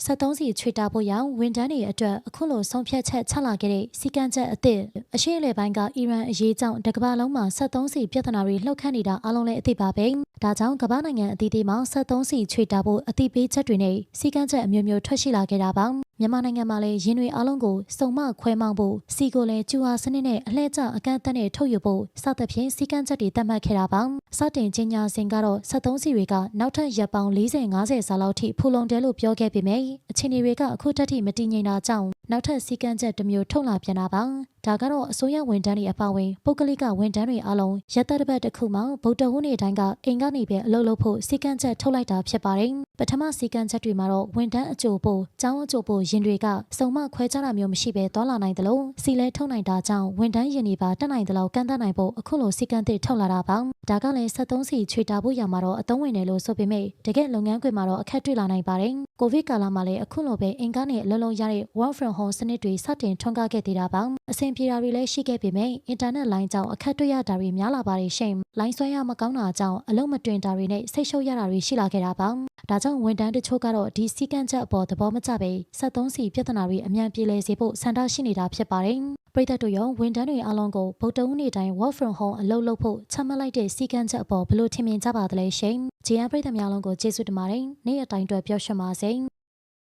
73စီချွေတာဖို့ရောင်ဝန်ထမ်းတွေအတွက်အခုလိုဆုံးဖြတ်ချက်ချလာခဲ့တဲ့စီကံချက်အသစ်အရှေ့အလယ်ပိုင်းကအီရန်အရေးကြောင့်တကမ္ဘာလုံးမှာ73စီပြဿနာတွေလှုပ်ခတ်နေတာအလုံးလည်းအသိပါပဲဒါကြောင့်ကမ္ဘာနိုင်ငံအသီးသီးမှာ73စီချွေတာဖို့အသိပေးချက်တွေနဲ့စီကံချက်အမျိုးမျိုးထွက်ရှိလာခဲ့တာပါမြန်မာနိုင်ငံမှာလည်းရင်းတွေအလုံးကိုစုံမခွဲမောင်းဖို့စီကိုလည်းကျူဟာစနစ်နဲ့အလှည့်ကျအကန့်အသတ်နဲ့ထုတ်ယူဖို့စသဖြင့်စီကံချက်တွေသတ်မှတ်ခဲ့တာပါစတင်ကြီးညာစဉ်ကတော့73စီတွေကနောက်ထပ်ရက်ပေါင်း40-50 စာလောက်ထိဖူလုံတယ်လို့ပြောခဲ့ပေမယ့်အခြေအနေတွေကအခုတက်ထိမတည်ငြိမ်တာကြောင့်နောက်ထပ်စီကံချက်တစ်မျိုးထုတ်လာပြန်တာပါဒါကတော့အစိုးရဝန်ထမ်းတွေအပါအဝင်ပုဂ္ဂလိကဝန်ထမ်းတွေအလုံးရက်သက်တစ်ပတ်တစ်ခုမှဗုဒ္ဓဟူးနေ့တိုင်းကအိမ်ကနေပဲအလုပ်လုပ်ဖို့စီကံချက်ထုတ်လိုက်တာဖြစ်ပါတယ်ပထမစီကံချက်တွေမှာတော့ဝန်ထမ်းအကြိုပို့ကျောင်းအကြိုပို့ရင်တွေကစုံမခွဲခြားတာမျိုးမရှိဘဲသွားလာနိုင်တယ်လို့စီလဲထုတ်နိုင်တာကြောင့်ဝန်ထမ်းရင်တွေပါတက်နိုင်တယ်လို့ကန့်သတ်နိုင်ဖို့အခုလိုစီကံသစ်ထုတ်လာတာပါဒါကလည်း73စီချွေတာဖို့ရမှာတော့အသုံးဝင်တယ်လို့ဆိုပေမဲ့တကယ်လုပ်ငန်းခွင်မှာတော့အခက်တွေ့လာနိုင်ပါတယ်ကိုဗစ်ကာလမှာလည်းအခုလိုပဲအင်ကားနဲ့အလုံးလုံးရတဲ့ work from home စနစ်တွေစတင်ထွန်းကားခဲ့သေးတာပါအဆင်ပြေတာတွေလည်းရှိခဲ့ပေမဲ့အင်တာနက်လိုင်းကြောင့်အခက်တွေ့ရတာတွေများလာပါတယ်ရှင်လိုင်းဆွဲရမကောင်းတာကြောင့်အလုံးမတွင်တာတွေနဲ့စိတ်ရှုပ်ရတာတွေရှိလာခဲ့တာပါဒါကြောင့်ဝန်ထမ်းတချို့ကတော့ဒီစီကံချက်အပေါ်သဘောမကျပဲ73စီပြဿနာတွေအမြန်ပြေလည်စေဖို့ဆန္ဒရှိနေတာဖြစ်ပါတယ်ပြည်သက်တို့ရောဝန်ထမ်းတွေအလုံးကိုဗုဒ္ဓဟူးနေ့တိုင်း work from home အလုပ်လုပ်ဖို့ချမှတ်လိုက်တဲ့စီကံချက်အပေါ်ဘယ်လိုထင်မြင်ကြပါသလဲရှင်ဂျီအန်ပြည်သက်များလုံးကိုကျေးဇူးတင်ပါတယ်နေ့အတိုင်းအတွက်ပြောရှင်းပါစေ